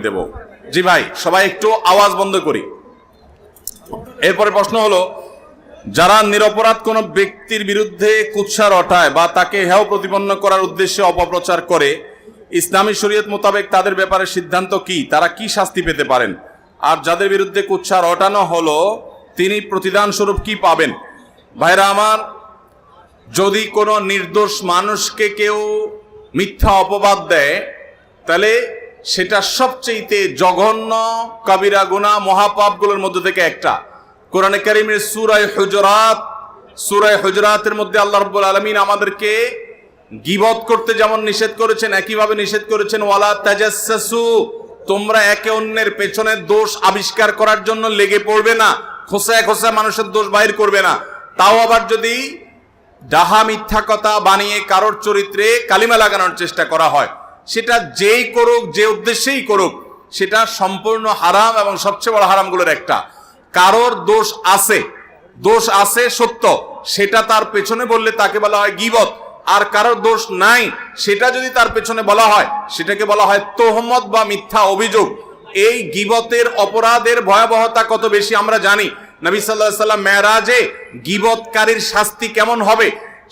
দেব। জি ভাই, সবাই একটু আওয়াজ বন্ধ করি। এরপরে প্রশ্ন হলো, যারা নিরপরাধ কোন ব্যক্তির বিরুদ্ধে কুৎসা রটায় বা তাকে হেয় প্রতিপন্ন করার উদ্দেশ্যে অপপ্রচার করে, ইসলামী শরীয়ত মোতাবেক তাদের ব্যাপারে সিদ্ধান্ত কি? তারা কি শাস্তি পেতে পারেন? আর যাদের বিরুদ্ধে কুৎসা রটানো হলো তিনি প্রতিদান স্বরূপ কি পাবেন? ভাইরা আমার, যদি কোনো নির্দোষ মানুষকে কেউ মিথ্যা অপবাদ দেয়, তাহলে সেটা সবচেয়ে জঘন্য কবিরা গুনাহ মহাপাপগুলোর মধ্যে থেকে একটা। কোরআনে কারীমের সূরা হুজুরাতের মধ্যে আল্লাহ রাব্বুল আলামিন আমাদেরকে গীবত করতে যেমন নিষেধ করেছেন, একইভাবে নিষেধ করেছেন ওয়ালা তাজাসসু, তোমরা একে অন্যের পেছনে দোষ আবিষ্কার করার জন্য লেগে পড়বে না, খোসায় খোসায় মানুষের দোষ বাইর করবে না। তাও আবার যদি ডাহা মিথ্যা কথা বানিয়ে কারোর চরিত্রে কালিমা লাগানোর চেষ্টা করা হয়, সেটা যেই করুক, যে উদ্দেশ্যেই করুক, সেটা সম্পূর্ণ হারাম এবং সবচেয়ে বড় হারামগুলোর একটা। কারোর দোষ আছে সত্য, সেটা তার পেছনে বললে তাকে বলা হয় গীবত। আর কারোর দোষ নাই সেটা যদি তার পেছনে বলা হয়, সেটাকে বলা হয় তোহমত বা মিথ্যা অভিযোগ। এই গীবতের অপরাধের ভয়াবহতা কত বেশি আমরা জানি। নবী সাল্লাল্লাহু আলাইহি ওয়াসাল্লাম মেরাজে গীবতকারীর শাস্তি কেমন হবে,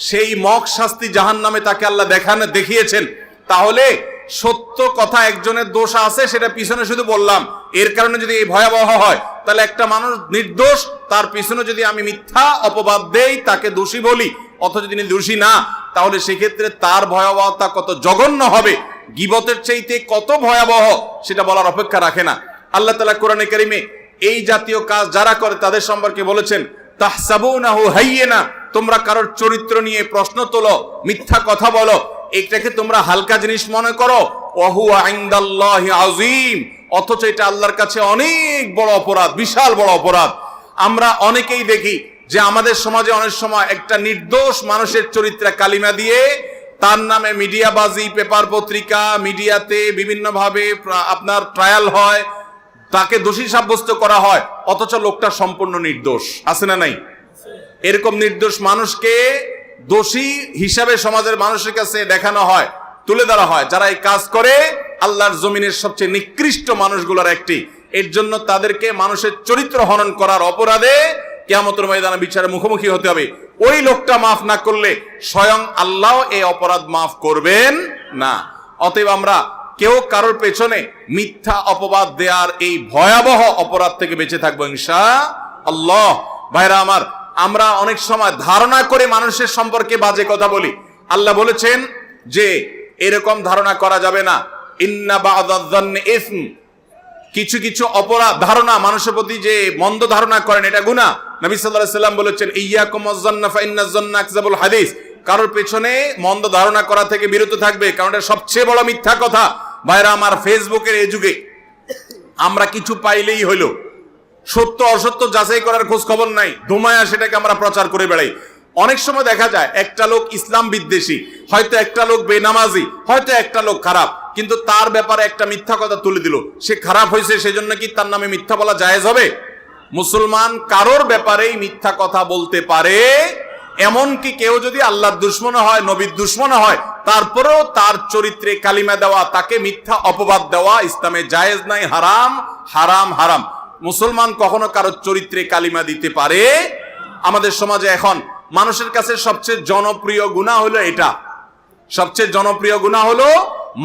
সেই মক শাস্তি জাহান্নামে তাকে আল্লাহ দেখিয়েছেন। তাহলে সত্য কথা একজনের দোষ আছে, সেটা পিছনে শুধু বললাম, এর কারণে যদি এই ভয়াবহ হয়, তাহলে একটা মানুষ নির্দোষ, তার পিছনে যদি আমি মিথ্যা অপবাদ দেই, তাকে দোষী বলি, অথচ তিনি দোষী না, তাহলে সেক্ষেত্রে তার ভয়াবহতা কত জঘন্য হবে, গীবতের চাইতে কত ভয়াবহ, সেটা বলার অপেক্ষা রাখে না। আল্লাহ তাআলা কোরআনে কারীমে এই জাতীয় কাজ যারা করে তাদের সম্পর্কে বলেছেন, তাহসাবুনাহু হাইয়িনা, তোমরা কারোর চরিত্র নিয়ে প্রশ্ন তোলো, মিথ্যা কথা বলো, এটাকে তোমরা হালকা জিনিস মনে করো, ওয়াহুয়া ইনদাল্লাহি আযীম, অথচ এটা আল্লাহর কাছে অনেক বড় অপরাধ, বিশাল বড় অপরাধ। আমরা অনেকেই দেখি যে আমাদের সমাজে অনেক সময় একটা নির্দোষ মানুষের চরিত্রে কালিমা দিয়ে তার নামে মিডিয়াবাজি, পেপার পত্রিকা, মিডিয়াতে বিভিন্নভাবে আপনার ট্রায়াল হয়, তাকে দোষী সাব্যস্ত করা হয়, অথচ লোকটা সম্পূর্ণ নির্দোষ। আছে না নাই? এরকম নির্দোষ মানুষকে দোষী হিসাবে সমাজের মানুষের কাছে দেখানো হয়, তুলে ধরা হয়। যারা এই কাজ করে আল্লাহর জমিনের সবচেয়ে নিকৃষ্ট মানুষগুলোর একটি। এর জন্য তাদেরকে মানুষের চরিত্র হনন করার অপরাধে কিয়ামতের ময়দানে বিচারের মুখোমুখি হতে হবে। ওই লোকটা মাফ না করলে স্বয়ং আল্লাহ এই অপরাধ মাফ করবেন না। অতএব আমরা কেউ কারোর পেছনে মিথ্যা অপবাদ দেওয়ার এই ভয়াবহ অপরাধ থেকে বেঁচে থাকবো ইনশাআল্লাহ। ভাইরা আমার, আমরা অনেক সময় ধারণা করে মানুষের সম্পর্কে বাজে কথা বলি। আল্লাহ বলেছেন যে এরকম ধারণা করা যাবে না, ইন্না বা'দায-যান্নি ইসম, কিছু কিছু অপরাধ ধারণা মানুষের প্রতি যে মন্দ ধারণা করেন, এটা গুনাহ। নবী সাল্লাল্লাহু আলাইহি ওয়াসাল্লাম বলেছেন, ইয়্যাকুম ওয়ায-যান্না ফা ইন্নায-যান্না আকযাবুল হাদিস, কারোর পেছনে মন্দ ধারণা করা থেকে বিরত থাকবে, কারণ এটা সবচেয়ে বড় মিথ্যা কথা। ভাইরা আমার, ফেসবুকের এই যুগে আমরা কিছু পাইলেই হইল, সত্য অসত্য যাচাই করার খোঁজ খবর নাই, ধুমায়া সেটাকে আমরা প্রচার করে বেড়াই। অনেক সময় দেখা যায় একটা লোক ইসলাম বিদ্বেষী, হয়তো একটা লোক বেনামাজি, হয়তো একটা লোক খারাপ, কিন্তু তার ব্যাপারে একটা মিথ্যা কথা তুলে দিল, সে খারাপ হয়েছে, সেজন্য কি তার নামে মিথ্যা বলা জায়েজ হবে? মুসলমান কারোর ব্যাপারেই মিথ্যা কথা বলতে পারে, এমনকি কেউ যদি আল্লাহর দুশমন হয়, নবীর দুশমন হয়, তারপরেও তার চরিত্রে কালিমা দেওয়া, তাকে মিথ্যা অপবাদ দেওয়া ইসলামে জায়েজ নাই, হারাম হারাম হারাম। মুসলমান কখনো কারোর চরিত্রে কালিমা দিতে পারে? আমাদের সমাজে এখন মানুষের কাছে সবচেয়ে জনপ্রিয় গুনাহ হলো এটা, সবচেয়ে জনপ্রিয় গুনাহ হলো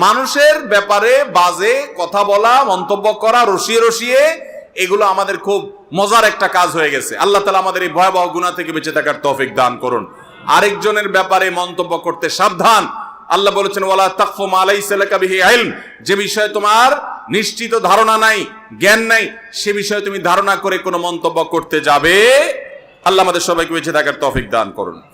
মানুষের ব্যাপারে বাজে কথা বলা, মন্তব্য করা, রসিয়ে রসিয়ে। এগুলো আমাদের খুব মজার একটা কাজ হয়ে গেছে। আল্লাহ তাআলা আমাদের এই ভয়াবহ গুনাহ থেকে বেঁচে থাকার তৌফিক দান করুন। আরেকজনের ব্যাপারে মন্তব্য করতে সাবধান। আল্লাহ বলেছেন, ওয়ালা তাকফু মা লাইসা লাকা বিহি ইলম, যে বিষয়ে তোমার নিশ্চিত ধারণা নাই, জ্ঞান নাই, সে বিষয়ে তুমি ধারণা করে কোনো মন্তব্য করতে যাবে। আল্লাহ আমাদের সবাইকে বেঁচে থাকার তৌফিক দান করুন।